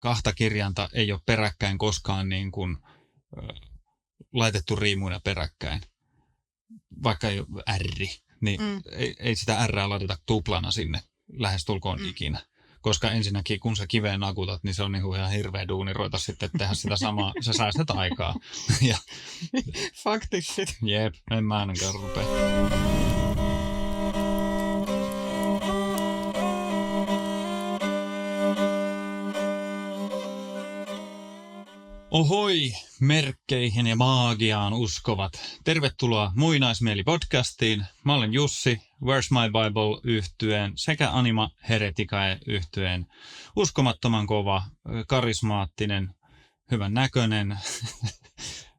kahta kirjainta ei ole peräkkäin koskaan niin kuin, laitettu riimuina peräkkäin. Vaikka ei ole R, niin ei sitä R laiteta tuplana sinne lähestulkoon ikinä. Koska ensinnäkin, kun sä kiveen nakutat, niin se on niinku ihan hirveä duuni ruveta sitten tehdä sitä samaa. Sä säästät aikaa. Ja, faktissit. jep, en mä ainakaan rupea. Ohoi, merkkeihin ja maagiaan uskovat. Tervetuloa Muinaismieli-podcastiin. Mä olen Jussi, Where's My Bible -yhtyeen sekä Anima Hereticae -yhtyeen uskomattoman kova, karismaattinen, hyvän näköinen,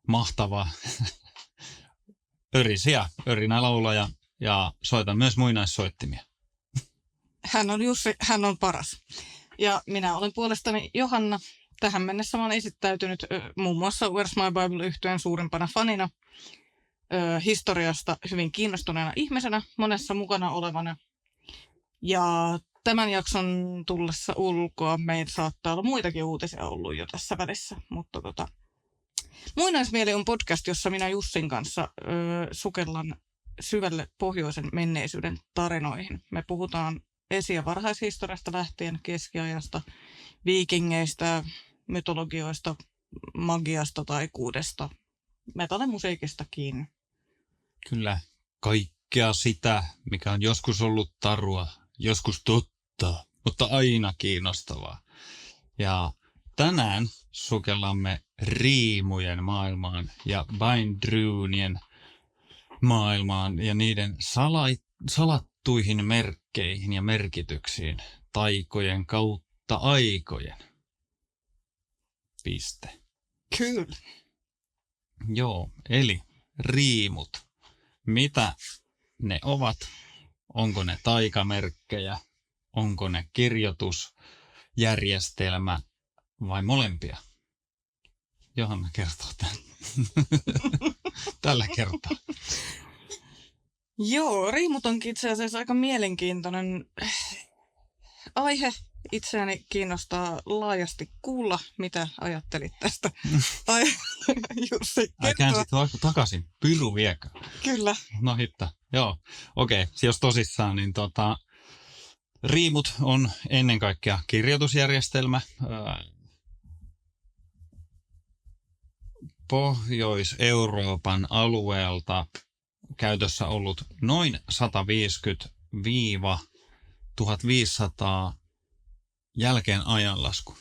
mahtava örinälaulaja ja soitan myös muinaissoittimia. Hän on Jussi, hän on paras. Ja minä olen puolestani Johanna. Tähän mennessä olen esittäytynyt muun muassa Where's My Bible -yhtyeen suurimpana fanina, historiasta hyvin kiinnostuneena ihmisenä, monessa mukana olevana. Ja tämän jakson tullessa ulkoa meillä saattaa olla muitakin uutisia ollut jo tässä välissä. Mutta Muinaismieli on podcast, jossa minä Jussin kanssa sukellan syvälle pohjoisen menneisyyden tarinoihin. Me puhutaan esi- ja varhaishistoriasta lähtien, keskiajasta, viikingeistä, mytologioista, magiasta, taikuudesta, metallimusiikista kiinni. Kyllä, kaikkea sitä, mikä on joskus ollut tarua, joskus totta, mutta aina kiinnostavaa. Ja tänään sukellamme riimujen maailmaan ja Baindruunien maailmaan ja niiden salattuihin merkkeihin ja merkityksiin taikojen kautta aikojen. Piste. Kyllä. Joo, eli riimut. Mitä ne ovat? Onko ne taikamerkkejä? Onko ne kirjoitusjärjestelmä vai molempia? Johanna kertoo tämän. Tällä kertaa. Joo, riimut onkin itse asiassa aika mielenkiintoinen aihe. Itseäni kiinnostaa laajasti kuulla, mitä ajattelit tästä. Jussi, käänsit takaisin. Piru viekö? Kyllä. No hitta. Joo. Okei. Jos tosissaan, niin riimut on ennen kaikkea kirjoitusjärjestelmä. Pohjois-Euroopan alueelta käytössä ollut noin 150-1500 jälkeen ajanlasku.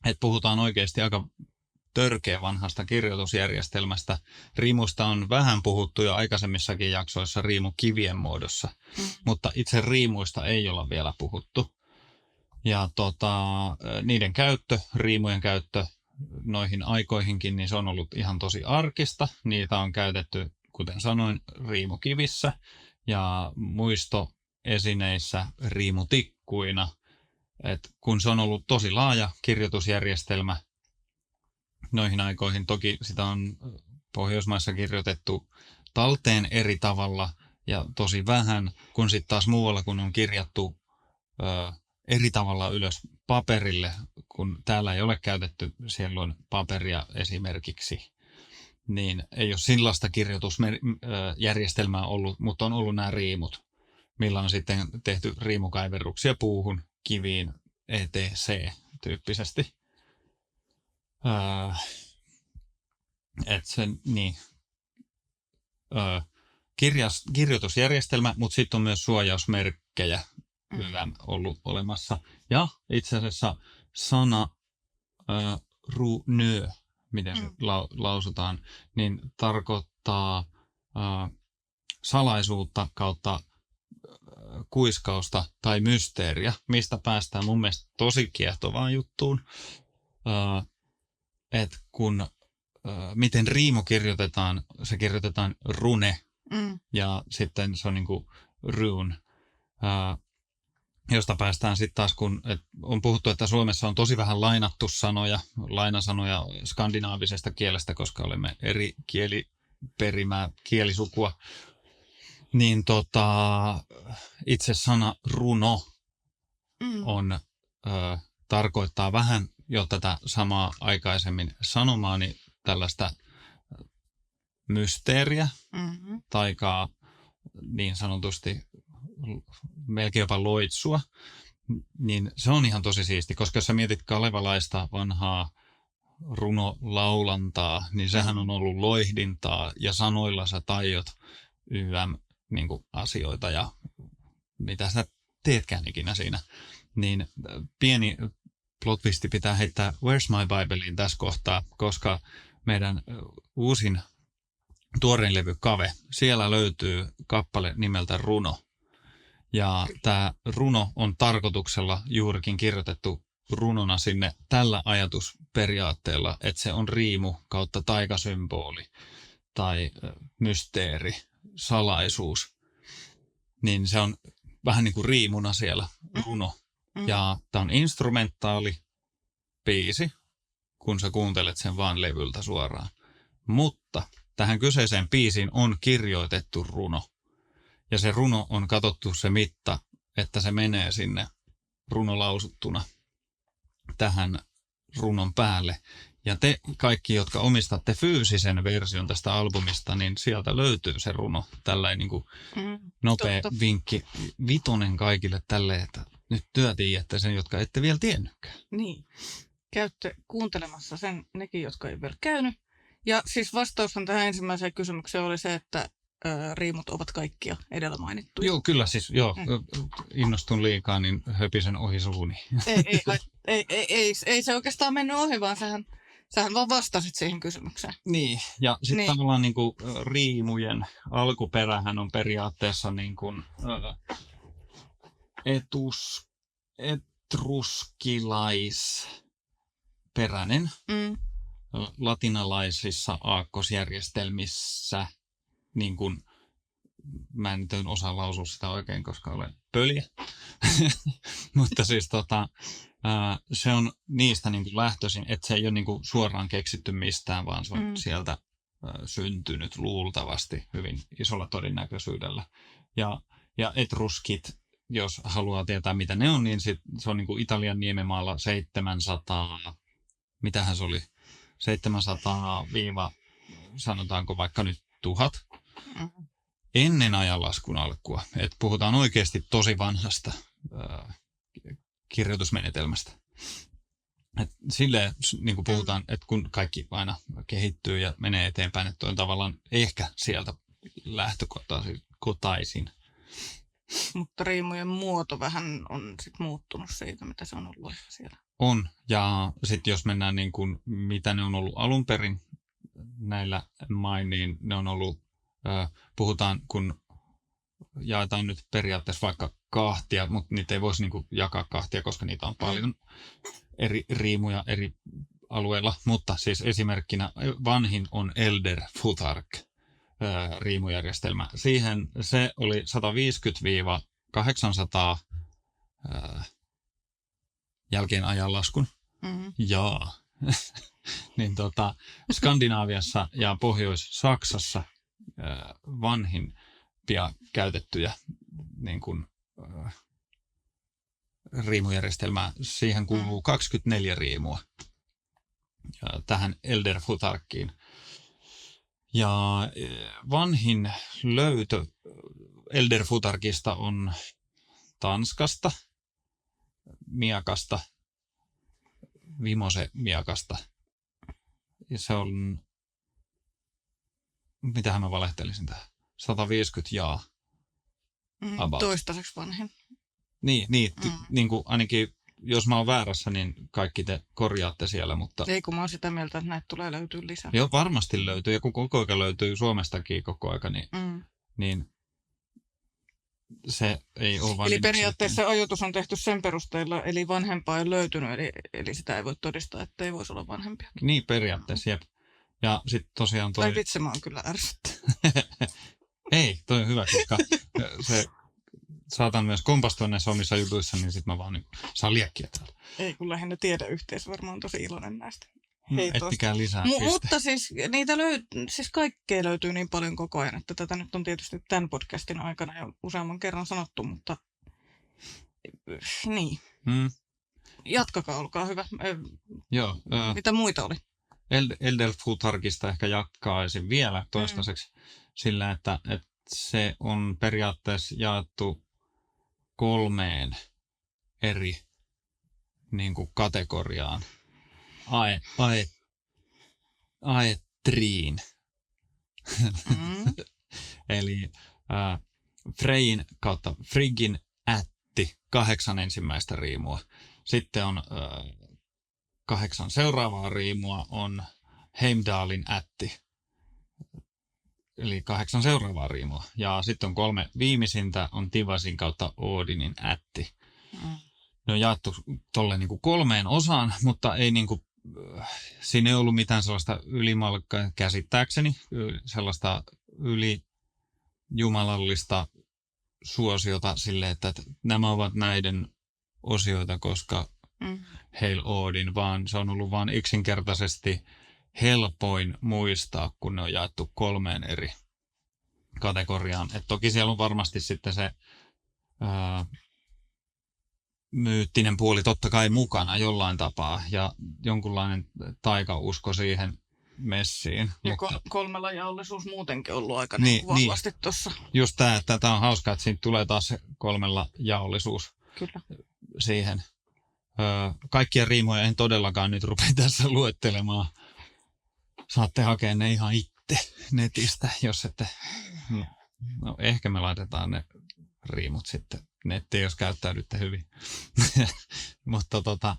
Et puhutaan oikeasti aika törkeä vanhasta kirjoitusjärjestelmästä. Riimusta on vähän puhuttu jo aikaisemmissakin jaksoissa riimukivien muodossa, mutta itse riimuista ei olla vielä puhuttu. Ja niiden käyttö, riimujen käyttö noihin aikoihinkin, niin se on ollut ihan tosi arkista. Niitä on käytetty, kuten sanoin, riimukivissä ja muistoesineissä riimutikkuina. Et kun se on ollut tosi laaja kirjoitusjärjestelmä noihin aikoihin, toki sitä on Pohjoismaissa kirjoitettu talteen eri tavalla ja tosi vähän, kun sitten taas muualla, kun on kirjattu eri tavalla ylös paperille, kun täällä ei ole käytetty silloin paperia esimerkiksi, niin ei ole sellaista kirjoitusjärjestelmää ollut, mutta on ollut nämä riimut, millä on sitten tehty riimukaiverruksia puuhun, kiviin, etc. -tyyppisesti. Kirjoitusjärjestelmä, mutta sitten on myös suojausmerkkejä ollut olemassa. Ja itse asiassa sana runö, miten se lausutaan, niin tarkoittaa salaisuutta kautta kuiskausta tai mysteeriä, mistä päästään mun mielestä tosi kiehtovaan juttuun. Että miten riimu kirjoitetaan, se kirjoitetaan rune ja sitten se on niinku rune, josta päästään sitten taas, kun on puhuttu, että Suomessa on tosi vähän lainattu lainasanoja skandinaavisesta kielestä, koska olemme eri kieliperimää, kielisukua, niin itse sana runo on tarkoittaa vähän jo tätä samaa aikaisemmin sanomaani tällaista mysteeriä, taikaa niin sanotusti melkein jopa loitsua, niin se on ihan tosi siisti, koska jos sä mietit kalevalaista vanhaa runolaulantaa, niin sehän on ollut loihdintaa ja sanoilla sä taiot niin kuin asioita ja mitä sä teetkään ikinä siinä. Niin pieni plotvisti pitää heittää Where's My Biblein tässä kohtaa, koska meidän uusin tuorein levy Kave, siellä löytyy kappale nimeltä Runo. Ja tämä runo on tarkoituksella juurikin kirjoitettu runona sinne tällä ajatusperiaatteella, että se on riimu kautta taikasymboli tai mysteeri, salaisuus. Niin se on vähän niin kuin riimuna siellä runo. Ja tämä on instrumentaali biisi, kun sä kuuntelet sen vaan levyltä suoraan. Mutta tähän kyseiseen biisiin on kirjoitettu runo. Ja se runo on katsottu se mitta, että se menee sinne runolausuttuna tähän runon päälle. Ja te kaikki, jotka omistatte fyysisen version tästä albumista, niin sieltä löytyy se runo. Tällainen niin kuin nopea vinkki. 5 kaikille tälle, että nyt tiedätte sen, jotka ette vielä tiennytkään. Niin. Käytte kuuntelemassa sen nekin, jotka ei vielä käynyt. Ja siis vastaushan tähän ensimmäiseen kysymykseen oli se, että riimut ovat kaikkia edellä mainittuja. Joo, kyllä siis, innostun liikaa, niin höpisen ohi suuni. Ei se oikeastaan mennyt ohi, vaan sähän vaan vastasit siihen kysymykseen. Niin, ja sitten tavallaan niin kuin riimujen alkuperähän on periaatteessa niin kuin etruskilaisperäinen latinalaisissa aakkosjärjestelmissä, niin kuin, mä en nyt osaa lausua sitä oikein, koska olen pöliä, mutta siis se on niistä niin kuin lähtöisin, että se ei ole niin kuin suoraan keksitty mistään, vaan se on sieltä syntynyt luultavasti hyvin isolla todennäköisyydellä. Ja etruskit, jos haluaa tietää mitä ne on, niin se on niin kuin Italian niememaalla 700, mitähän se oli, 700 sanotaanko vaikka nyt 1000 ennen ajanlaskun alkua. Et puhutaan oikeasti tosi vanhasta kirjoitusmenetelmästä. Et silleen niin kuin puhutaan, että kun kaikki aina kehittyy ja menee eteenpäin, että on tavallaan ehkä sieltä lähtökotaisin. Mutta riimujen muoto vähän on sit muuttunut siitä, mitä se on ollut siellä. On, ja sitten jos mennään niin kuin, mitä ne on ollut alun perin näillä main, niin ne on ollut, puhutaan, kun jaetaan nyt periaatteessa vaikka kahtia, mutta niitä ei voisi niin kuin jakaa kahtia, koska niitä on paljon eri riimuja eri alueilla. Mutta siis esimerkkinä vanhin on Elder Futhark riimujärjestelmä. Siihen se oli 150-800 jälkeen ajanlaskun. Jaa. Niin Skandinaaviassa ja Pohjois-Saksassa vanhimpia käytettyjä niin kuin, riimujärjestelmää. Siihen kuuluu 24 riimua tähän Elder Futharkiin. Ja vanhin löytö Elder Futharkista on Tanskasta, Miakasta, Vimose Miakasta. Ja se on, mitähän mä valehtelisin tähän, 150 jaa. Toistaiseksi vanhin. Niin kuin ainakin jos mä oon väärässä, niin kaikki te korjaatte siellä, mutta... Ei, kun mä oon sitä mieltä, että näitä tulee löytyä lisää. Joo, varmasti löytyy. Ja kun koko ajan löytyy Suomestakin koko aika, niin se ei ole vain... Eli periaatteessa ajoitus on tehty sen perusteella, eli vanhempaa ei löytynyt, eli sitä ei voi todistaa, että ei voisi olla vanhempiakin. Niin, periaatteessa, jep. Ja sitten tosiaan toi... vitsi, mä oon kyllä ärsyttä. Ei, toi on hyvä, koska se... Saatan myös kompastua näissä omissa jutuissa, niin sitten mä vaan saan liekkiä täältä. Ei, kun lähinnä tiedeyhteisö varmaan on tosi iloinen näistä. Ettikää lisää mutta siis niitä siis kaikkea löytyy niin paljon koko ajan, että tätä nyt on tietysti tämän podcastin aikana jo useamman kerran sanottu, mutta niin. Jatkakaa, olkaa hyvä. Joo. Mitä muita oli? Elder Futharkista ehkä jatkaisin vielä toistaiseksi sillä, että se on periaatteessa jaettu 3 eri niin kuin kategoriaan. Aetriin. Eli Freyin kautta Friggin ätti 8 ensimmäistä riimua. Sitten on 8 seuraavaa riimua on Heimdallin ätti. Eli 8 seuraavaa riimua. Ja sitten on 3 viimeisintä on Tivasin kautta Odinin ätti. Ne on jaettu tolle niin kuin 3 osaan, mutta ei niin kuin, siinä ei ollut mitään sellaista ylimalkaa käsittääkseni, sellaista ylijumalallista suosiota sille, että nämä ovat näiden osioita, koska Hail Odin, vaan se on ollut vaan yksinkertaisesti helpoin muistaa, kun ne on jaettu 3 eri kategoriaan. Et toki siellä on varmasti sitten se myyttinen puoli totta kai mukana jollain tapaa ja jonkunlainen taikausko siihen messiin. Ja mutta 3 jaollisuus muutenkin ollut aika Niin, vahvasti tuossa. just tämä on hauskaa, että siitä tulee taas se 3 jaollisuus Kyllä. siihen. Kaikkia riimoja en todellakaan nyt rupea tässä luettelemaan. Saatte hakea ne ihan itse netistä, jos ette. No, ehkä me laitetaan ne riimut sitten nettiin, jos käyttäydytte hyvin. Mutta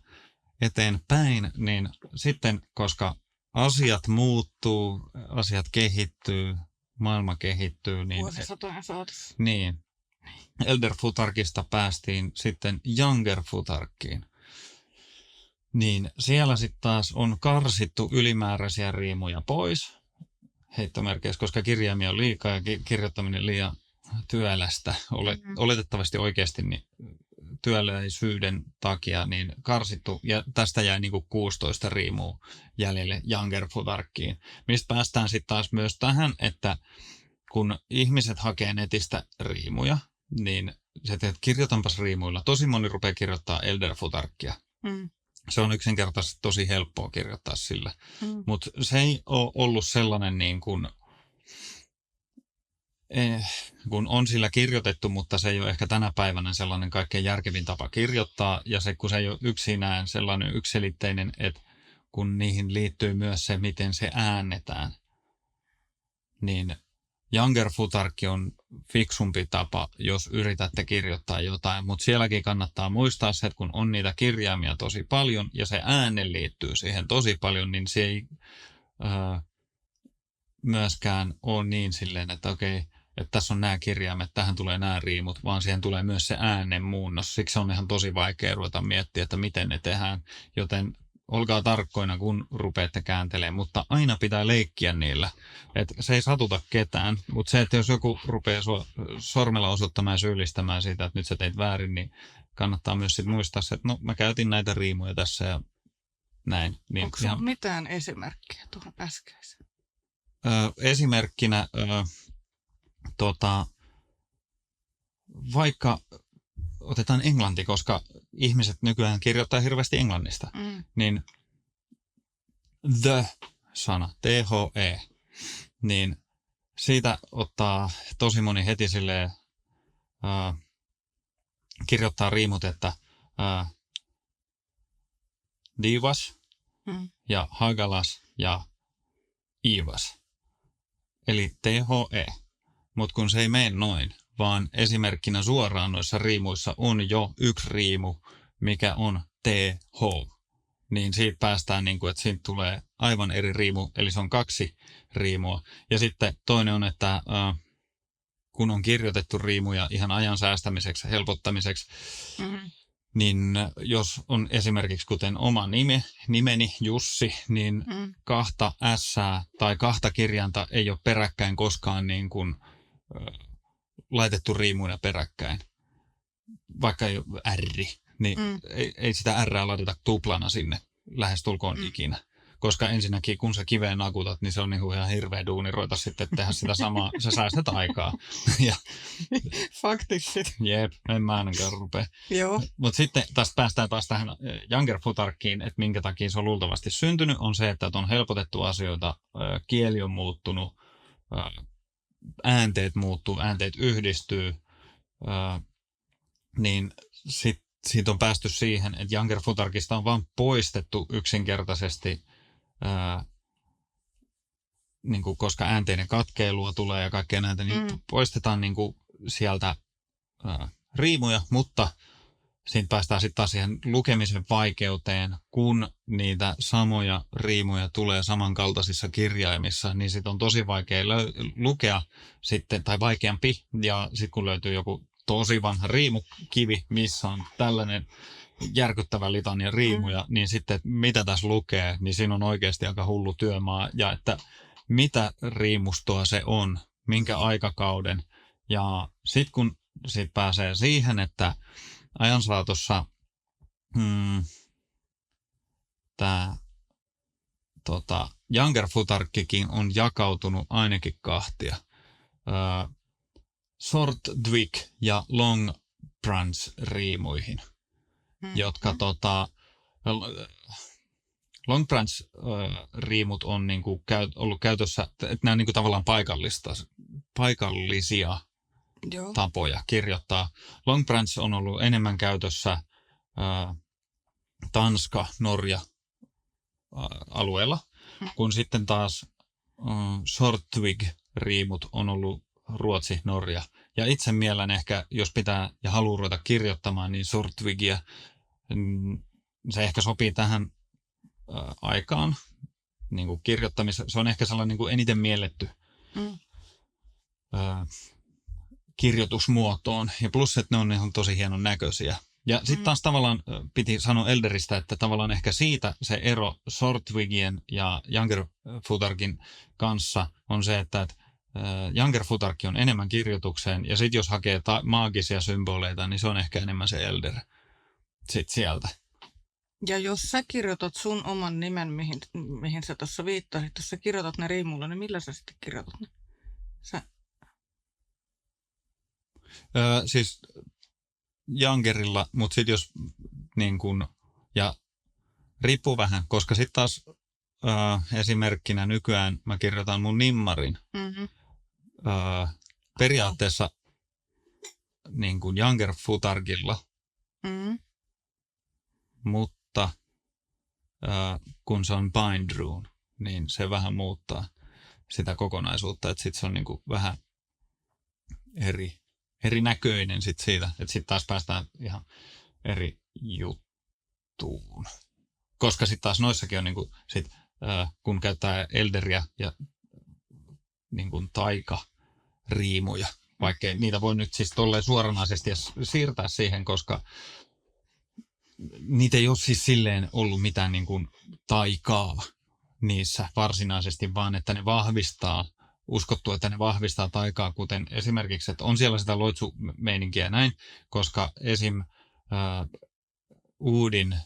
eteenpäin, niin sitten, koska asiat muuttuu, asiat kehittyy, maailma kehittyy, niin Vuosisatojen saatossa. niin. Elder Futharkista päästiin sitten Younger Futharkiin. Niin siellä sitten taas on karsittu ylimääräisiä riimuja pois heittomerkeissä, koska kirjaimia on liikaa ja kirjoittaminen liian työlästä. Oletettavasti oikeasti niin työläisyyden takia niin karsittu ja tästä jäi niin kuin 16 riimua jäljelle Younger Futharkiin. Mistä päästään sitten taas myös tähän, että kun ihmiset hakee netistä riimuja, niin se teet kirjoitanpas riimuilla. Tosi moni rupeaa kirjoittaa Elder Futharkia. Se on yksinkertaisesti tosi helppoa kirjoittaa sillä. Mutta se ei ole ollut sellainen niin kuin, kun on sillä kirjoitettu, mutta se ei ole ehkä tänä päivänä sellainen kaikkein järkevin tapa kirjoittaa. Ja se, kun se ei ole yksinään sellainen yksiselitteinen, että kun niihin liittyy myös se, miten se äännetään, niin Younger Futhark on fiksumpi tapa, jos yritätte kirjoittaa jotain, mutta sielläkin kannattaa muistaa se, että kun on niitä kirjaimia tosi paljon ja se ääne liittyy siihen tosi paljon, niin se ei myöskään ole niin silleen, että okei, että tässä on nämä kirjaimet, tähän tulee nämä riimut, vaan siihen tulee myös se äänen muunnos. Siksi on ihan tosi vaikea ruveta miettiä, että miten ne tehdään, joten olkaa tarkkoina, kun rupeatte kääntelemään, mutta aina pitää leikkiä niillä. Et se ei satuta ketään, mutta se, että jos joku rupeaa sormella osoittamaan ja syyllistämään siitä, että nyt sä teit väärin, niin kannattaa myös sit muistaa se, että no mä käytin näitä riimuja tässä ja näin. Niin onko sinulla mitään esimerkkiä tuohon äskeiseen? Esimerkkinä vaikka otetaan englanti, koska ihmiset nykyään kirjoittaa hirveästi englannista, niin the-sana, T-H-E, niin siitä ottaa tosi moni heti silleen, kirjoittaa riimut, että divas ja hagalas ja ivas. Eli T-H-E, mutta kun se ei mene noin, vaan esimerkkinä suoraan noissa riimuissa on jo yksi riimu, mikä on TH. Niin siitä päästään, niin kuin, että siitä tulee aivan eri riimu, eli se on 2 riimua. Ja sitten toinen on, että kun on kirjoitettu riimuja ihan ajan säästämiseksi ja helpottamiseksi, niin jos on esimerkiksi kuten oma nimeni Jussi, niin 2 ässää tai 2 kirjainta ei ole peräkkäin koskaan niin kuin laitettu riimuina peräkkäin, vaikka ei ole R, niin ei sitä R laiteta tuplana sinne lähestulkoon ikinä, koska ensinnäkin kun sä kiveen nakutat, niin se on niinku ihan hirveä duuni ruveta sitten tehdä sitä samaa, sä säästät aikaa. Ja, Faktissit. jep, en mä ainakaan rupea. Joo. Mutta sitten tästä päästään taas tähän Younger Futharkiin, että minkä takia se on luultavasti syntynyt, on se, että on helpotettu asioita, kieli on muuttunut, äänteet muuttuu, äänteet yhdistyy, niin siitä on päästy siihen, että Younger Futharkista on vaan poistettu yksinkertaisesti, niin kuin, koska äänteiden katkeilua tulee ja kaikkea näitä, niin poistetaan niin kuin, sieltä riimuja, mutta siitä päästään sitten taas siihen lukemisen vaikeuteen, kun niitä samoja riimuja tulee samankaltaisissa kirjaimissa, niin sitten on tosi vaikea lukea sitten, tai vaikeampi, ja sitten kun löytyy joku tosi vanha riimukivi, missä on tällainen järkyttävä litania riimuja, niin sitten, että mitä tässä lukee, niin siinä on oikeasti aika hullu työmaa, ja että mitä riimustoa se on, minkä aikakauden, ja sitten kun sit pääsee siihen, että ajan saatossa tämä Younger Futharkkikin on jakautunut ainakin kahtia. Short Twig ja Long Branch riimuihin, jotka Long Branch riimut on niinku ollut käytössä, että nämä on niinku tavallaan paikallisia tapoja kirjoittaa. Long Branch on ollut enemmän käytössä Tanska, Norja alueella, kun sitten taas Short Twig riimut on ollut Ruotsi, Norja. Ja itse mielen ehkä, jos pitää ja haluaa ruveta kirjoittamaan, niin Short Twigia, se ehkä sopii tähän aikaan niin kuin kirjoittamiseen. Se on ehkä sellainen niin kuin eniten mielletty kirjoitusmuotoon. Ja plus, että ne on ihan tosi hienon näköisiä. Ja sitten taas tavallaan piti sanoa Elderistä, että tavallaan ehkä siitä se ero Short Twigien ja Younger Futharkin kanssa on se, että Younger Futhark on enemmän kirjoitukseen, ja sitten jos hakee maagisia symboleita, niin se on ehkä enemmän se Elder sitten sieltä. Ja jos sä kirjoitat sun oman nimen, mihin sä tuossa viittasit, jos sä kirjoitat ne riimulla, niin millä sä sitten kirjoitat ne? Siis Youngerilla, mutta sitten jos niin kun, ja riippuu vähän, koska sitten taas esimerkkinä nykyään mä kirjoitan mun nimmarin. Periaatteessa niin kuin Younger Futharkilla, mutta kun se on bind rune, niin se vähän muuttaa sitä kokonaisuutta, että sitten se on niin kuin vähän eri näköinen sit siitä, että sitten taas päästään ihan eri juttuun. Koska sitten taas noissakin on niin kuin sit, kun käyttää Elderiä ja niin kuin taikariimuja, vaikkei niitä voi nyt siis tolleen suoranaisesti siirtää siihen, koska niitä ei ole siis silleen ollut mitään niin kuin taikaa niissä varsinaisesti, vaan että ne vahvistaa, uskottu, että ne vahvistaa taikaa, kuten esimerkiksi, että on siellä sitä loitsumeininkiä näin, koska esim. Uudin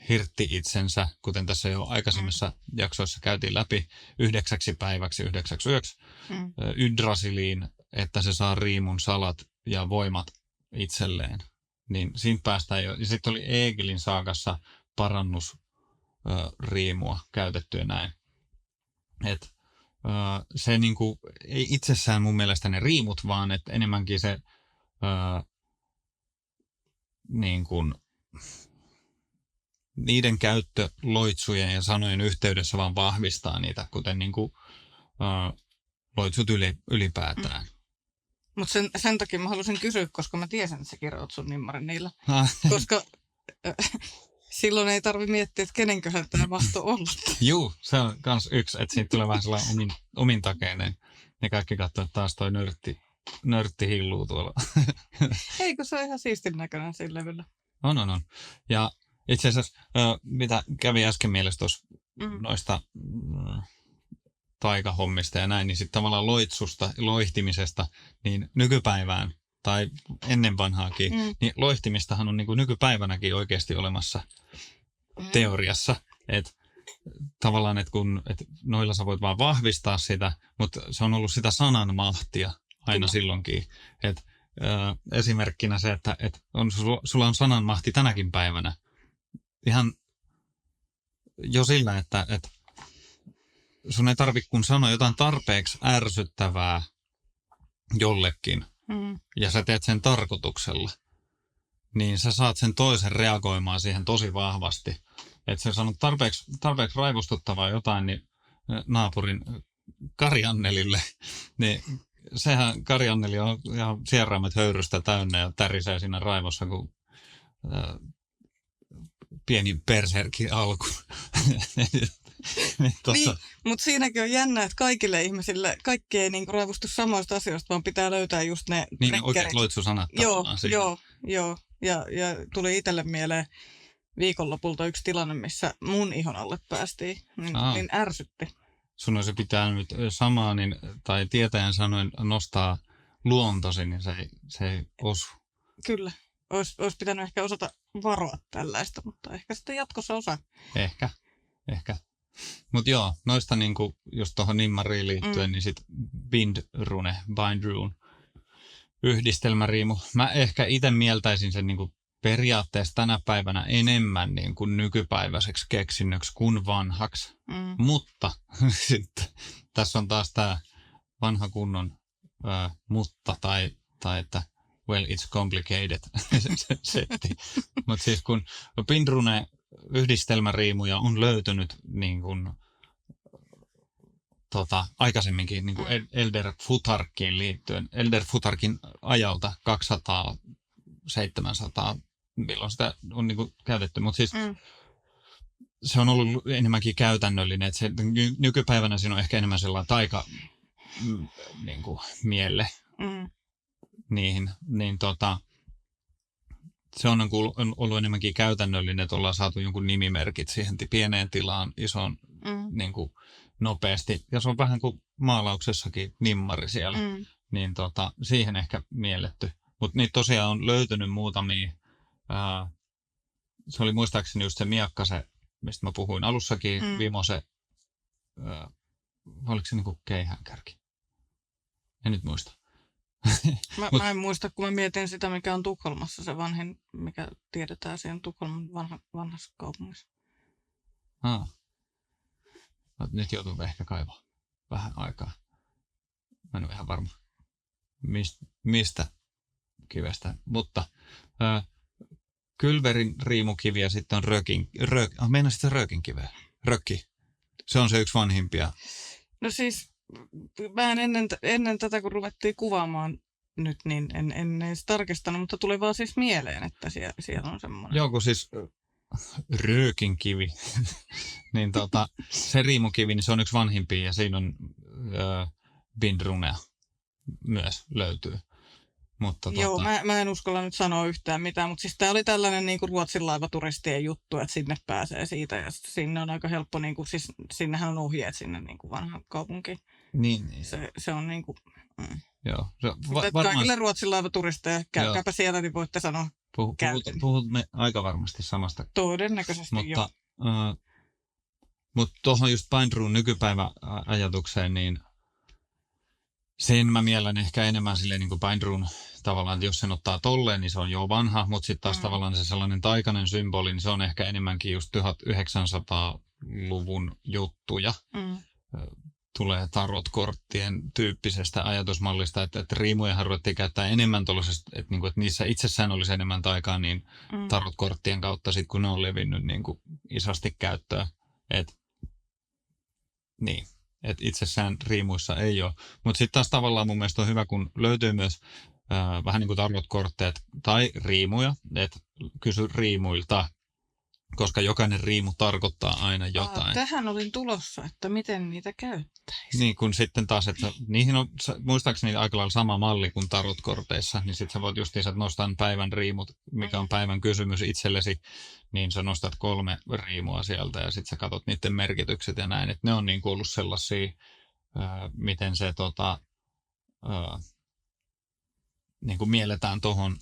hirtti itsensä, kuten tässä jo aikaisemmissa jaksoissa käytiin läpi, 9 päiväksi, 9 yöksi, Yggdrasiliin, että se saa riimun salat ja voimat itselleen. Niin siitä päästään jo. Ja sitten oli Egilin saakassa parannusriimua käytettyä näin. Et se niinku, ei itsessään mun mielestä ne riimut, vaan että enemmänkin se niin kuin niiden käyttö loitsujen ja sanojen yhteydessä vaan vahvistaa niitä, kuten niin kuin, loitsut ylipäätään. Mutta sen takia mä halusin kysyä, koska mä tiesin, että sä kirjoit sun nimmarin niillä. Koska silloin ei tarvitse miettiä, että kenenköhän tämä mahto olla. Juu, se on kans yksi, että siitä tulee vähän sellainen omintakeinen. Ja kaikki katsoo, että taas toi nörtti hilluu tuolla. Eikö se ole ihan siistin näköinen sillä levyllä? On. Ja itse asiassa, mitä kävi äsken mielessä tuossa noista taikahommista ja näin, niin sitten tavallaan loitsusta, loihtimisesta, niin nykypäivään tai ennen vanhaakin, niin loihtimistahan on niin kuin nykypäivänäkin oikeasti olemassa teoriassa. Että tavallaan, että noilla sä voit vaan vahvistaa sitä, mutta se on ollut sitä sananmahtia aina Kyllä. silloinkin. Et, esimerkkinä se, että sulla on sananmahti tänäkin päivänä. Ihan jo sillä, että sun ei tarvitse kun sanoa jotain tarpeeksi ärsyttävää jollekin, ja sä teet sen tarkoituksella, niin sä saat sen toisen reagoimaan siihen tosi vahvasti. Että sä sanot tarpeeksi raivostuttavaa jotain, niin naapurin Kari Annelille, niin sehän Kari Anneli on ihan sieraimet höyrystä täynnä ja tärisee siinä raivossa, kun pieni berserki alku. Niin, mutta siinäkin on jännä, että kaikille ihmisille, kaikki ei niinku raivostu samoista asioista, vaan pitää löytää just ne niin trekkerit. oikeat loitsusanat. Joo. Ja tuli itselle mieleen viikonlopulta yksi tilanne, missä mun ihon alle päästiin, niin ärsytti. Sun olisi pitää nyt samaa, tai tietäjän sanoen nostaa luontosi, niin se ei osu. Kyllä. Olisi pitänyt ehkä osata varoa tällaista, mutta ehkä sitten jatkossa osaa. Ehkä. Mutta joo, noista niinku just tuohon nimmariin liittyen, niin sit Bindrune yhdistelmäriimu. Mä ehkä itse mieltäisin sen niinku periaatteessa tänä päivänä enemmän niinku nykypäiväiseksi keksinnöksi kuin vanhaksi. Mutta sitten tässä on taas tämä vanha kunnon mutta tai että well it's complicated setti. Mutta siis kun Bindrune yhdistelmäriimuja on löytynyt niin kuin, aikaisemminkin niin kuin Elder Futharkiin liittyen. Elder Futharkin ajalta 200-700, milloin sitä on niin kuin käytetty. Mutta siis se on ollut enemmänkin käytännöllinen. Että se, nykypäivänä siinä on ehkä enemmän sellainen taika niin kuin, mielle niihin. Se on ollut enemmänkin käytännöllinen, että ollaan saatu jonkun nimimerkit siihen pieneen tilaan, isoon niin kuin nopeasti. Ja se on vähän kuin maalauksessakin nimmari siellä. Niin siihen ehkä mielletty. Mutta niitä tosiaan on löytynyt muutamia. Se oli muistaakseni just se Miakkase, mistä mä puhuin alussakin, Vimose, oliko se niin kuin keihäänkärki? En nyt muista. Mä en muista, kun mä mietin sitä, mikä on Tukholmassa, se vanhin, mikä tiedetään siinä Tukholman vanhassa kaupungissa. Nyt joutuu ehkä kaivaa vähän aikaa. Mä en ole ihan varma, mistä kivestä. Mutta Kylverin riimukivi ja sitten on meinasit se röökinkiveä? Rökki. Se on se yksi vanhimpia. No siis, mä ennen tätä, kun ruvettiin kuvaamaan nyt, niin en edes tarkistanut, mutta tuli vaan siis mieleen, että siellä on semmoinen. Joo, kun siis röökinkivi, niin se riimukivi, niin se on yksi vanhimpia ja siinä on Bindrunea myös löytyy. Mutta joo, mä en uskalla nyt sanoa yhtään mitään, mutta siis tää oli tällainen niinku Ruotsin laivaturistien juttu, että sinne pääsee siitä ja sinne on aika helppo, niinku, siis sinnehän on ohjeet sinne niinku vanhaan kaupunkiin. Niin. Se on niinku. Joo. Kaikille Ruotsin laivaturisteja, käykääpä siellä, niin voitte sanoa. Puhumme aika varmasti samasta. Todennäköisesti, joo. Mutta tuohon just Bindrun nykypäiväajatukseen, niin sen mä miellän ehkä enemmän silleen niin kuin Bindrun tavallaan, että jos sen ottaa tolleen, niin se on jo vanha, mutta sitten taas tavallaan se sellainen taikainen symboli, niin se on ehkä enemmänkin just 1900-luvun juttuja. Tulee tarotkorttien tyyppisestä ajatusmallista, että riimujahan ruvettiin käyttää enemmän tuollaisesta, että niissä itsessään olisi enemmän taikaa, niin tarotkorttien kautta sitten kun ne on levinnyt niin kuin isosti käyttöön. Niin. Että itsessään riimuissa ei ole. Mutta sitten taas tavallaan mun mielestä on hyvä, kun löytyy myös vähän niin kuin tarotkortteja tai riimuja, että kysy riimuilta, koska jokainen riimu tarkoittaa aina jotain. Tähän olin tulossa, että miten niitä käyttäisi. Niin, kun sitten taas, että niihin on muistaakseni aika lailla sama malli kuin tarotkorteissa, niin sitten sä voit justiinsa, että nostan päivän riimut, mikä on päivän kysymys itsellesi, niin sä nostat 3 riimua sieltä ja sitten sä katsot niiden merkitykset ja näin. Että ne on niin kuin ollut sellaisia, miten se niin kuin mielletään tuohon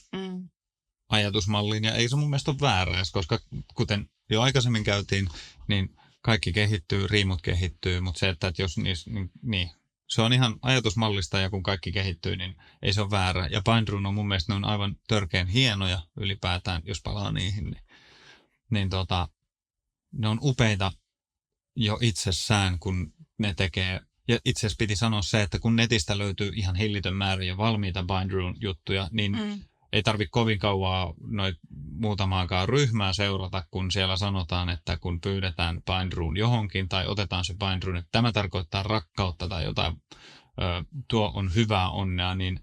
ajatusmalliin. Ja ei se mun mielestä ole väärä, koska kuten jo aikaisemmin käytiin, niin kaikki kehittyy, riimut kehittyy, mutta se, että jos niissä, niin, se on ihan ajatusmallista ja kun kaikki kehittyy, niin ei se ole väärä. Ja Bindrun on mun mielestä ne on aivan törkeän hienoja ylipäätään, jos palaa niihin, niin ne on upeita jo itsessään, kun ne tekee. Ja itse asiassa piti sanoa se, että kun netistä löytyy ihan hillitön määrä jo valmiita Bindrun juttuja, niin ei tarvitse kovin kauaa noit muutamaakaan ryhmää seurata, kun siellä sanotaan, että kun pyydetään Bindrun johonkin tai otetaan se Bindrun, että tämä tarkoittaa rakkautta tai jotain, tuo on hyvää onnea, niin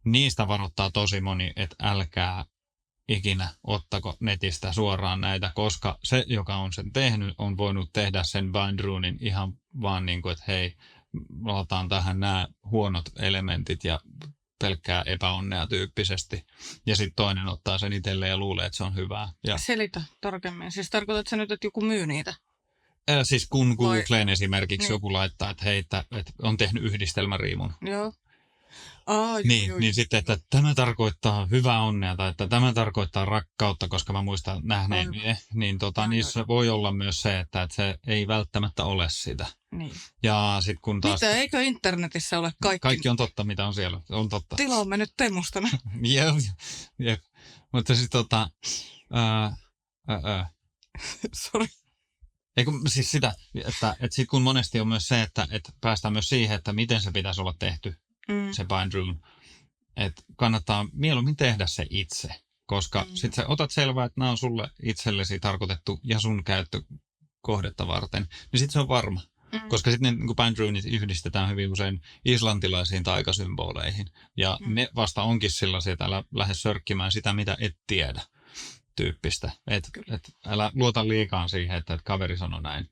niistä varoittaa tosi moni, että älkää ikinä ottako netistä suoraan näitä, koska se, joka on sen tehnyt, on voinut tehdä sen Bindrunin ihan vaan niin kuin, että hei, otetaan tähän nämä huonot elementit ja pelkkää epäonnea tyyppisesti. Ja sitten toinen ottaa sen itselleen ja luulee, että se on hyvää. Ja Selitä tarkemmin. Siis tarkoitatko sä nyt, että joku myy niitä? Siis kun Googleen esimerkiksi joku laittaa, että hei, että on tehnyt yhdistelmäriimun. Joo. Niin sitten, että tämä tarkoittaa hyvää onnea tai että tämä tarkoittaa rakkautta, koska mä muistan nähneen, niin niissä voi olla myös se, että se ei välttämättä ole sitä. Niin. Ja sitten kun taas... Mitä, eikö internetissä ole kaikki? Kaikki on totta, mitä on siellä. On totta. Tilaamme nyt Temusta. Jep. Mutta siis Sori. Siis sitä, että sit kun monesti on myös se, että päästään myös siihen, että miten se pitäisi olla tehty, se Bindrun, että kannattaa mieluummin tehdä se itse, koska sit sä otat selvää, että nämä on sulle itsellesi tarkoitettu ja sun käyttökohdetta varten, niin sit se on varma. Koska sitten ne niin Bindrunit yhdistetään hyvin usein islantilaisiin taikasymboleihin. Ja ne vasta onkin sellaisia, että älä lähde sörkkimään sitä, mitä et tiedä tyyppistä. Et älä luota liikaa siihen, että kaveri sanoi näin.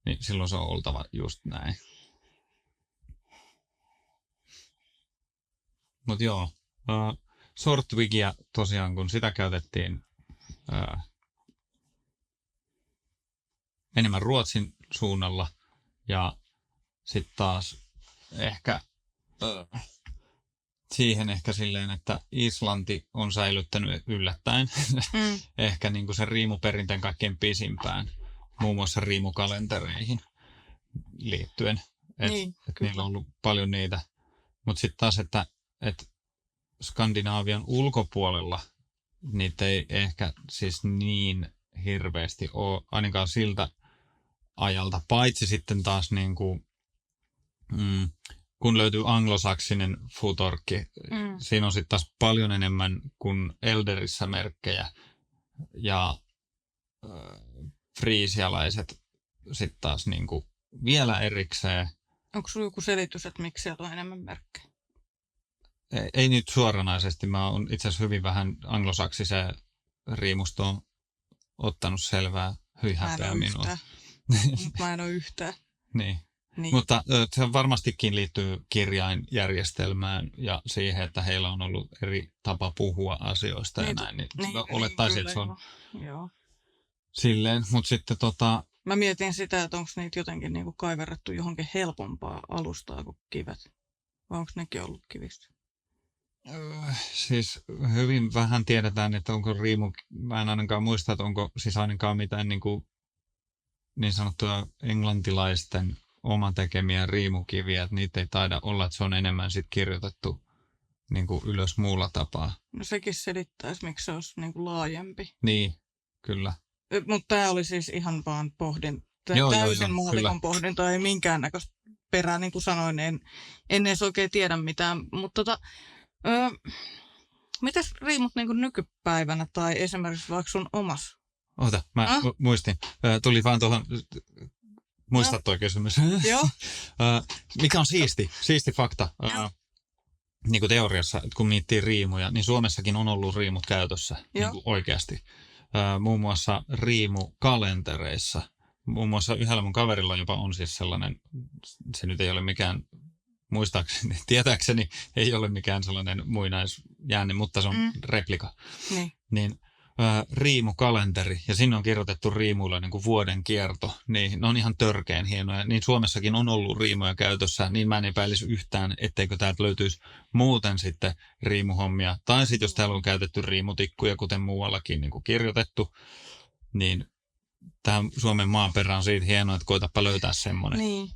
Niin silloin se on oltava just näin. Mutta joo, Sortwigia tosiaan, kun sitä käytettiin enemmän Ruotsin suunnalla, ja sitten taas ehkä siihen ehkä silleen, että Islanti on säilyttänyt yllättäen ehkä niin kuin sen riimuperinteen kaikkein pisimpään, muun muassa riimukalentereihin liittyen. Että niillä on ollut paljon niitä. Mutta sitten taas, että Skandinaavian ulkopuolella niitä ei ehkä siis niin hirveästi ole, ainakaan siltä ajalta, paitsi sitten taas niin kuin, kun löytyy anglosaksinen futorkki, siinä on sitten taas paljon enemmän kuin Elderissä merkkejä ja friisialaiset sitten taas niin kuin vielä erikseen. Onko sinulla joku selitys, että miksi siellä on enemmän merkkejä? Ei nyt suoranaisesti. Mä oon itse asiassa hyvin vähän anglosaksiseen riimustoon ottanut selvää. Hyi häpeä minua. Mä en ole yhtään. Niin. Mutta se varmastikin liittyy kirjainjärjestelmään ja siihen, että heillä on ollut eri tapa puhua asioista ja näin. Niin olettaisin, että se on silleen. Mutta sitten Mä mietin sitä, että onko niitä jotenkin niinku kaiverrettu johonkin helpompaa alustaa kuin kivet. Vai onko nekin ollut kivistä? Siis hyvin vähän tiedetään, että onko riimu, mä en ainakaan muista, että onko siis ainakaan mitään niin sanottuja englantilaisten oma tekemiä riimukiviä, että niitä ei taida olla, että se on enemmän sit kirjoitettu niin kuin ylös muulla tapaa. No sekin selittäisi, miksi se olisi niin kuin laajempi. Niin, kyllä. Mutta tämä oli siis ihan vaan pohdinta. Täysin maalikon pohdinta, ei minkäännäköistä perää, niin kuin sanoin, en edes oikein tiedä mitään. Mutta mitäs riimut niin kuin nykypäivänä tai esimerkiksi vaikka sun omas? Ota, mä muistin. Tuli vaan tuohon, muistat toi kysymys. Joo. Mikä on siisti fakta? Niin kuin teoriassa, että kun miettii riimuja, niin Suomessakin on ollut riimut käytössä niin kuin oikeasti. Muun muassa riimukalentereissa. Muun muassa yhdellä mun kaverilla jopa on siis sellainen, se nyt ei ole mikään, muistaakseni, tietääkseni ei ole mikään sellainen muinaisjäänne, mutta se on replika. Niin riimukalenteri, ja sinne on kirjoitettu riimuilla niin kuin vuoden kierto, niin ne on ihan törkeän hienoja. Niin Suomessakin on ollut riimuja käytössä, niin mä en epäilisi yhtään, etteikö täältä löytyisi muuten sitten riimuhommia. Tai sitten jos täällä on käytetty riimutikkuja, kuten muuallakin niin kuin kirjoitettu, niin tähän Suomen maaperään on siitä hienoa, että koitapa löytää semmoinen. Niin.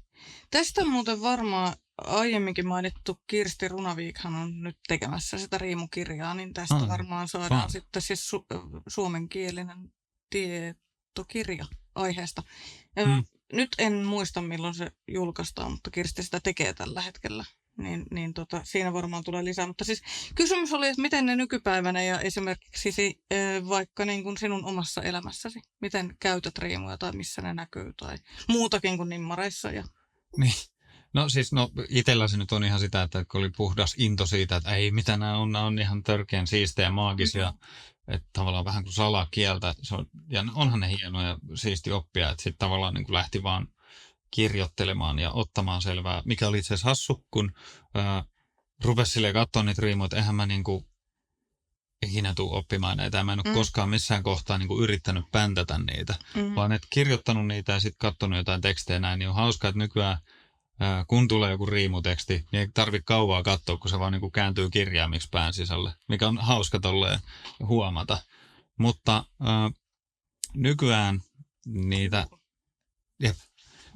Tästä on muuten varmaan aiemminkin mainittu Kirsti Runaviikhan on nyt tekemässä sitä riimukirjaa, niin tästä varmaan saadaan sitten siis suomenkielinen tietokirja aiheesta. Nyt en muista milloin se julkaistaan, mutta Kirsti sitä tekee tällä hetkellä. Niin siinä varmaan tulee lisää. Mutta siis kysymys oli, että miten ne nykypäivänä ja esimerkiksi vaikka niin kuin sinun omassa elämässäsi, miten käytät riimuja tai missä ne näkyy tai muutakin kuin nimmareissa. Niin. No siis itsellä se nyt on ihan sitä, että kun oli puhdas into siitä, että ei mitä nämä on ihan törkeän siistejä ja maagisia, että tavallaan vähän kuin salakieltä. Ja onhan ne hienoja ja siisti oppia, että sitten tavallaan niin kuin lähti vaan kirjoittelemaan ja ottamaan selvää, mikä oli itse asiassa hassu, kun rupesi silleen katsoa niitä riimuja, että eihän mä niinku ikinä tule oppimaan näitä. Mä en ole koskaan missään kohtaa niinku yrittänyt päntätä niitä, vaan että kirjoittanut niitä ja sitten katsonut jotain tekstejä näin, niin on hauskaa, että nykyään kun tulee joku riimuteksti, niin ei tarvitse kauaa katsoa, kun se vaan niinku kääntyy kirjaimiksi pään sisälle, mikä on hauska tolleen huomata. Mutta nykyään niitä...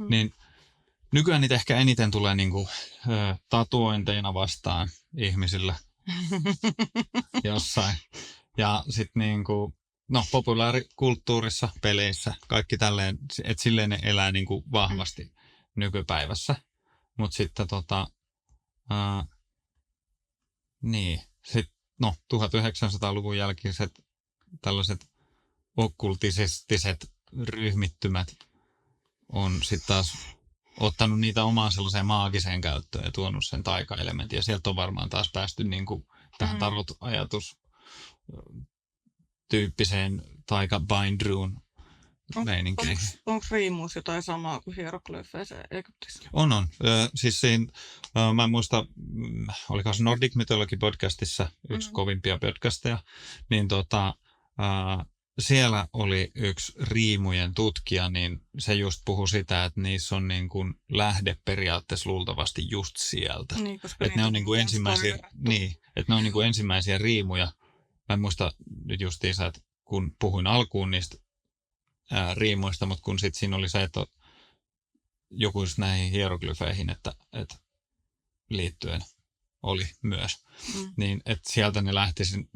Niin nykyään niitä ehkä eniten tulee niinku, tatuointeina vastaan ihmisillä jossain. Ja sitten niinku, populaarikulttuurissa, peleissä, kaikki tälleen, että silleen ne elää niinku vahvasti nykypäivässä. Mutta sitten niin, sitten 1900-luvun jälkeiset tällaiset okkultistiset ryhmittymät on sitten taas ottanut niitä omaan sellaiseen maagiseen käyttöön ja tuonut sen taikaelementin. Ja sieltä on varmaan taas päästy niinku tähän tarot-ajatus-tyyppiseen taika-bindruun meininkeihin. Onko riimuus jotain samaa kuin hieroglyfeissä Egyptissä? On. Siis siinä, mä en muista, oliko se Nordic Mythology podcastissa, yksi kovimpia podcasteja, niin siellä oli yksi riimujen tutkija, niin se just puhui sitä, että niissä on niin kuin lähde periaatteessa luultavasti just sieltä. Niin, että ne on niin kuin ensimmäisiä riimuja. Mä en muista nyt justiinsa, että kun puhuin alkuun niistä riimuista, mutta kun sitten siinä oli se, että joku just näihin hieroglyfeihin, että liittyen oli myös. Niin, että sieltä ne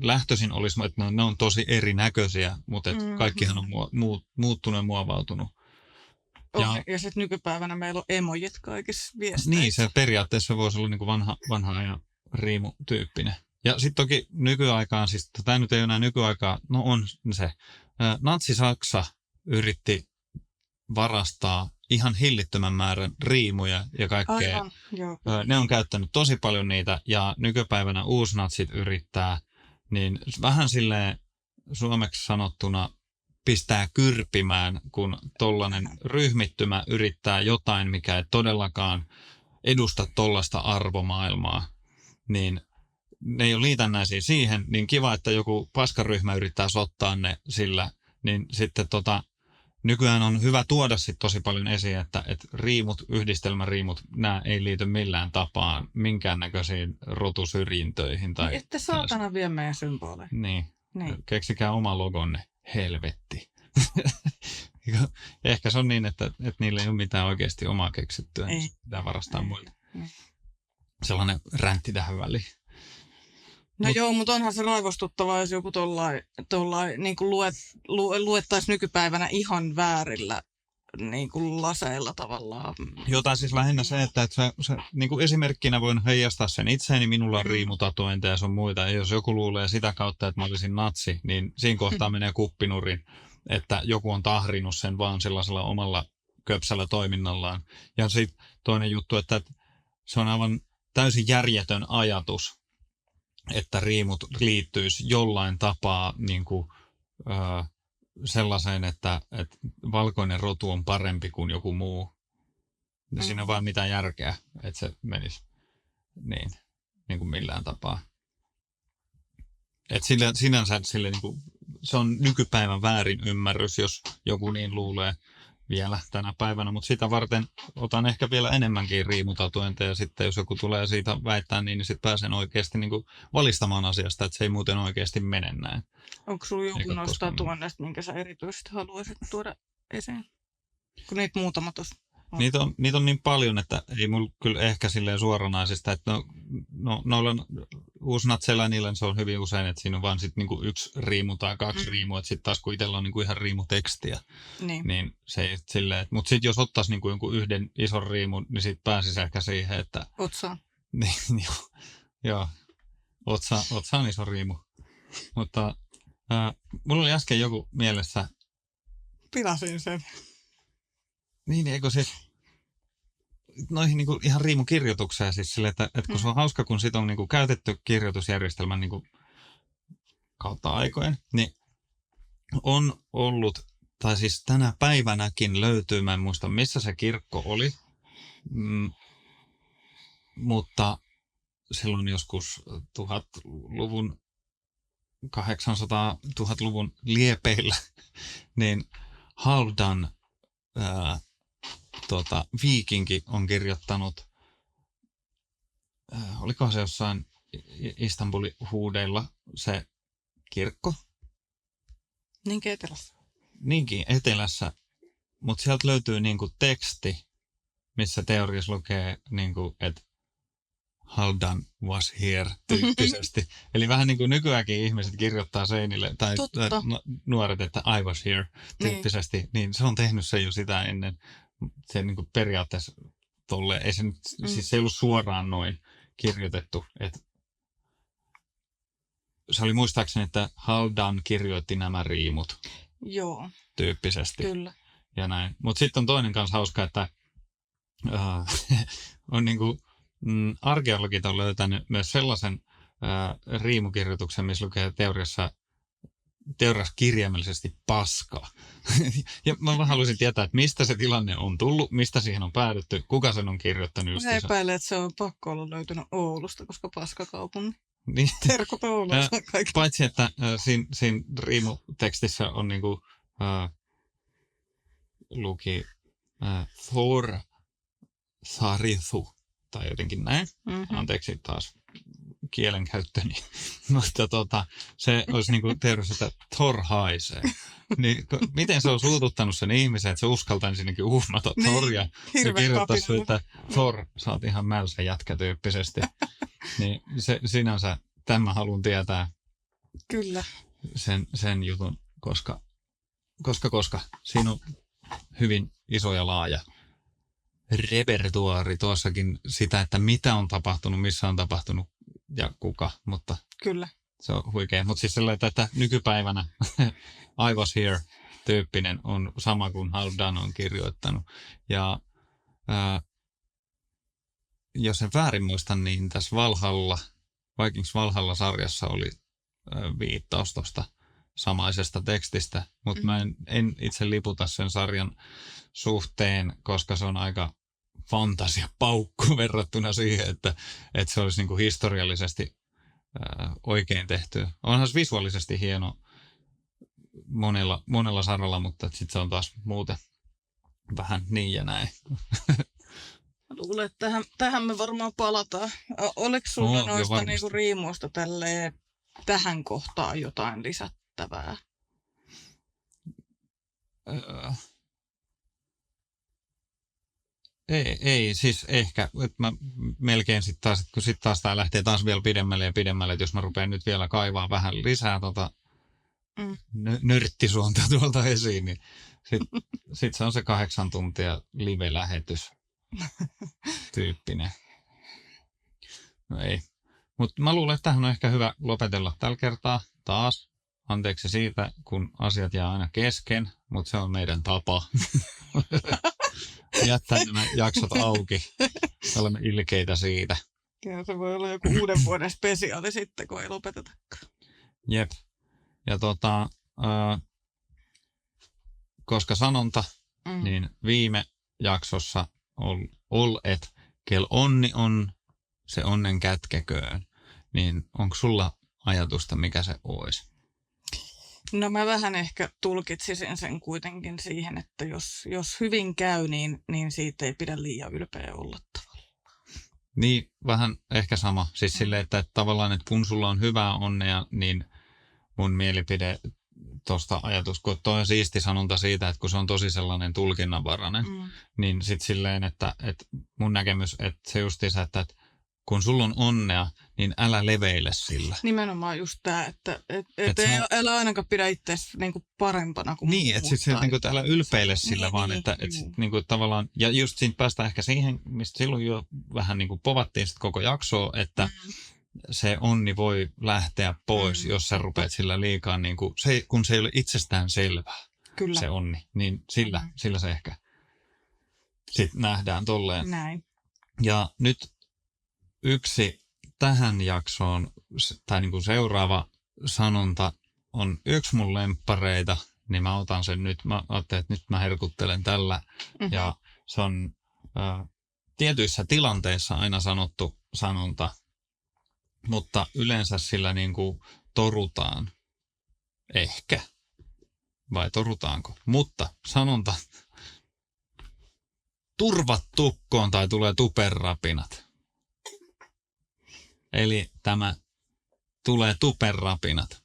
lähtöisin olisi, että ne on tosi erinäköisiä, mutta kaikkihan on muuttunut ja muovautunut. Ja sitten nykypäivänä meillä on emojit kaikissa viesteissä. Niin, se periaatteessa voisi olla niin kuin vanha ajan riimutyyppinen. Ja sitten toki nykyaikaan, siis tämä nyt ei ole enää nykyaikaa, no on se. Natsi-Saksa yritti varastaa ihan hillittömän määrän riimuja ja kaikkea. Aivan, joo. Ne on käyttänyt tosi paljon niitä ja nykypäivänä uusnatsit yrittää, niin vähän silleen suomeksi sanottuna pistää kyrpimään, kun tollainen ryhmittymä yrittää jotain, mikä ei todellakaan edusta tollaista arvomaailmaa, niin ne ei ole liitännäisiä siihen, niin kiva, että joku paskaryhmä yrittää sottaa ne sillä, niin sitten nykyään on hyvä tuoda sit tosi paljon esiin, että riimut, yhdistelmäriimut, nämä ei liity millään tapaa minkäännäköisiin rotusyrjintöihin. Tai että saatana vie meidän symboleja. Niin. Keksikää oma logonne, helvetti. Ehkä se on niin, että niillä ei ole mitään oikeasti omaa keksittyä, niin pitää varastaa muilta. Sellainen räntti tähän väliin. No joo, mutta onhan se raivostuttavaa, jos joku tollain niin kuin luettaisiin nykypäivänä ihan väärillä niin kuin laseilla tavallaan. Jotain siis lähinnä se, että se niin kuin esimerkkinä voin heijastaa sen itseäni, minulla on riimutatuointeja ja sun muita. Ja jos joku luulee sitä kautta, että mä olisin natsi, niin siinä kohtaa menee kuppinurin, että joku on tahrinut sen vaan sellaisella omalla köpsällä toiminnallaan. Ja sitten toinen juttu, että se on aivan täysin järjetön ajatus, että riimut liittyisi jollain tapaa niin kuin, sellaiseen, että valkoinen rotu on parempi kuin joku muu. Siinä on vaan mitään järkeä, että se menisi niin kuin millään tapaa. Et sinänsä niin kuin, se on nykypäivän väärin ymmärrys, jos joku niin luulee vielä tänä päivänä, mutta sitä varten otan ehkä vielä enemmänkin riimutatuointeja ja sitten jos joku tulee siitä väittää niin sitten pääsen oikeasti niin kuin valistamaan asiasta, että se ei muuten oikeasti mene näin. Onko sinulla joku noista tatuoinneista, minkä sä erityisesti haluaisit tuoda esiin. Kun niitä muutama tuossa. Niitä on niin paljon, että ei mulla kyllä ehkä silleen suoranaisista, että noilla uusnatseilla niillä se on hyvin usein, että siinä on vaan sit niinku yksi riimu tai kaksi riimua, että sitten taas kun itsellä on niinku ihan riimutekstiä, niin se ei silleen, mutta sitten jos ottaisi niinku jonkun yhden ison riimun, niin sitten pääsisi ehkä siihen, että... Otsaan. Niin, joo. Otsa on iso riimu. Mutta mulla oli äsken joku mielessä... Pilasin sen. Niin, eikö se noihin niinku ihan riimukirjoitukseen siis sille, että kun se on hauska, kun sit on niinku käytetty kirjoitusjärjestelmän niinku kautta aikojen, niin on ollut, tai siis tänä päivänäkin löytyy, mä en muista missä se kirkko oli, mutta silloin joskus 1000-luvun 800-1000-luvun liepeillä, niin Halfdan viikinki on kirjoittanut, olikohan se jossain Istanbulin huudeilla se kirkko? Niinkin etelässä. Niinkin etelässä, mutta sieltä löytyy niinku teksti, missä teoriassa lukee, niinku, että Halfdan was here -tyyppisesti. Eli vähän niin kuin nykyäänkin ihmiset kirjoittaa seinille, tai nuoret, että I was here -tyyppisesti, niin se on tehnyt se jo sitä ennen. Se niin kuin periaatteessa tolleen, ei se nyt, siis se ei ollut suoraan noin kirjoitettu. Että se oli muistaakseni, että Halfdan kirjoitti nämä riimut. Joo. Tyyppisesti. Kyllä. Ja näin. Mutta sitten on toinen kanssa hauska, että on niinku arkeologit on löytänyt myös sellaisen riimukirjoituksen, missä lukee teoriassa kirjaimellisesti paskaa. Ja mä haluaisin tietää, että mistä se tilanne on tullut, mistä siihen on päädytty, kuka sen on kirjoittanut justiinsa. Mä epäilen, että se on pakko olla löytynyt Oulusta, koska paskakaupungin. Niin. Terkut Oulusta kaikki. Paitsi, että siinä riimutekstissä on niinku luki Thor Sarithu tai jotenkin näin. Anteeksi taas kielenkäyttöni. Mutta se olisi niinku teoriassa, että Thor haisee. Niin, miten se on suututtanut sen ihmisen, että se uskaltaa ensinnäkin uhmata Thoria ja kirjoittaisi, että Thor, sä oot ihan mälsä jätkä tyyppisesti. Niin se sinänsä, tämän haluan tietää. Kyllä. Sen jutun, koska siinä on hyvin iso ja laaja repertuaari tuossakin sitä, että mitä on tapahtunut, missä on tapahtunut ja kuka, mutta kyllä. Se on huikea. Mutta siis sellainen, että nykypäivänä I was here -tyyppinen on sama kuin Halfdan on kirjoittanut. Ja jos en väärin muista, niin tässä Vikings Valhalla-sarjassa oli viittaus tuosta samaisesta tekstistä, mutta mä en itse liputa sen sarjan suhteen, koska se on aika fantasiapaukku verrattuna siihen, että se olisi niinku historiallisesti oikein tehty. Onhan se visuaalisesti hieno monella saralla, mutta sitten se on taas muuten vähän niin ja näin. Luulen, että tähän me varmaan palataan. Oliko sulla noista niinku riimuista tälleen tähän kohtaan jotain lisättävää? Ei, siis ehkä, että mä melkein sitten taas, kun sitten taas tää lähtee taas vielä pidemmälle ja pidemmälle, että jos mä rupean nyt vielä kaivaa vähän lisää nörttisuonta tuolta esiin, niin sit se on se 8 tuntia live-lähetys tyyppinen. No ei. Mutta mä luulen, että tähän on ehkä hyvä lopetella tällä kertaa taas. Anteeksi siitä, kun asiat jää aina kesken, mutta se on meidän tapa. Jättää nämä jaksot auki. Olemme ilkeitä siitä. Ja se voi olla joku uuden vuoden spesiaali sitten, kun ei lopetetakaan. Jep. Ja koska sanonta, niin viime jaksossa että kel onni on, se onnen kätkeköön. Niin onko sulla ajatusta, mikä se olisi? No mä vähän ehkä tulkitsisin sen kuitenkin siihen, että jos hyvin käy, niin siitä ei pidä liian ylpeä olla tavallaan. Niin, vähän ehkä sama. Siis silleen, että tavallaan, että kun sulla on hyvää onnea, niin mun mielipide tuosta ajatus, kun toi on siisti sanonta siitä, että kun se on tosi sellainen tulkinnanvarainen, niin sitten silleen, että mun näkemys, että se justiinsa, että kun sulla on onnea, niin älä leveile sillä. Nimenomaan just tämä, että älä ainakaan pidä itseäsi niinku parempana kuin niin, että sitten niinku, älä ylpeile sillä, vaan että niinku, tavallaan, ja just siitä päästään ehkä siihen, mistä silloin jo vähän niinku povattiin sit koko jaksoa, että se onni voi lähteä pois, jos sä rupeat sillä liikaa, niinku, kun se ei ole itsestään selvää, Kyllä. se onni, niin sillä se ehkä sitten nähdään tolleen. Näin. Ja nyt yksi tähän jaksoon, tai niin kuin seuraava sanonta on yksi mun lemppareita, niin mä otan sen nyt. Mä ajattelin, että nyt mä herkuttelen tällä. Ja se on tietyissä tilanteissa aina sanottu sanonta, mutta yleensä sillä niin kuin torutaan. Ehkä. Vai torutaanko? Mutta sanonta, turvat tukkoon tai tulee tuperrapinat. Eli tämä tulee tuperrapinat.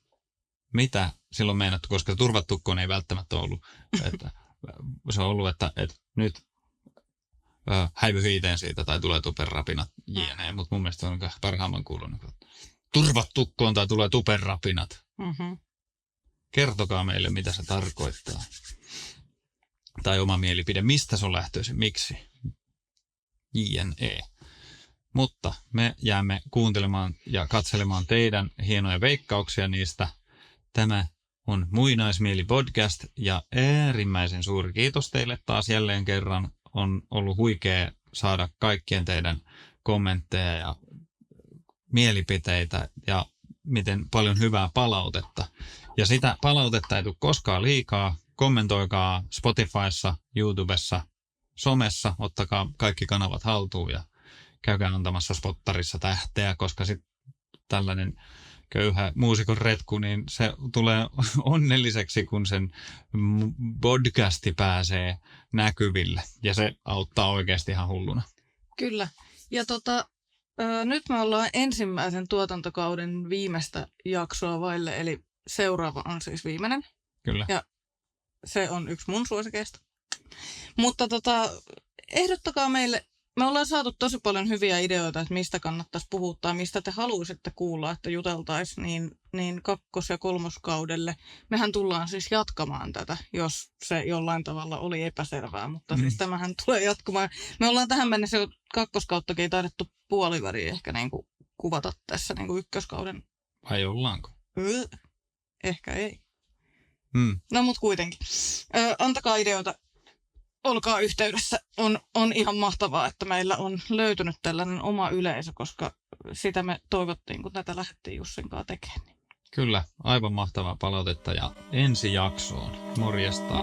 Mitä silloin meinattu, koska turvat tukkoon ei välttämättä ollut. Että, se on ollut, että nyt häivy hiiteen siitä tai tulee tuperrapinat jne. Mutta mun mielestä on parhaamman kuulunut. Turvat tukkoon tai tulee tuperrapinat. Kertokaa meille, mitä se tarkoittaa. Tai oma mielipide, mistä se on lähtöisin, miksi? JNE. Mutta me jäämme kuuntelemaan ja katselemaan teidän hienoja veikkauksia niistä. Tämä on Muinaismieli podcast ja äärimmäisen suuri kiitos teille taas jälleen kerran. On ollut huikea saada kaikkien teidän kommentteja ja mielipiteitä ja miten paljon hyvää palautetta. Ja sitä palautetta ei tule koskaan liikaa. Kommentoikaa Spotifyssa, YouTubessa, somessa, ottakaa kaikki kanavat haltuun ja käykää antamassa spottarissa tähteä, koska sitten tällainen köyhä muusikon retku, niin se tulee onnelliseksi, kun sen podcasti pääsee näkyville. Ja se auttaa oikeasti ihan hulluna. Kyllä. Ja nyt me ollaan ensimmäisen tuotantokauden viimeistä jaksoa vaille, eli seuraava on siis viimeinen. Kyllä. Ja se on yksi mun suosikeista. Mutta ehdottakaa meille. Me ollaan saatu tosi paljon hyviä ideoita, että mistä kannattaisi puhua tai mistä te haluaisitte kuulla, että juteltaisiin niin kakkos- ja kolmoskaudelle. Mehän tullaan siis jatkamaan tätä, jos se jollain tavalla oli epäselvää, mutta siis tämähän tulee jatkumaan. Me ollaan tähän mennessä jo kakkoskauttakin taidettu puoliväri ehkä niin kuin kuvata tässä niin kuin ykköskauden. Vai ollaanko? Ehkä ei. No mut kuitenkin. Antakaa ideoita. Olkaa yhteydessä. On ihan mahtavaa, että meillä on löytynyt tällainen oma yleisö, koska sitä me toivottiin, kun tätä lähdettiin Jussin kanssa tekemään. Kyllä, aivan mahtavaa palautetta ja ensi jaksoon. Morjesta.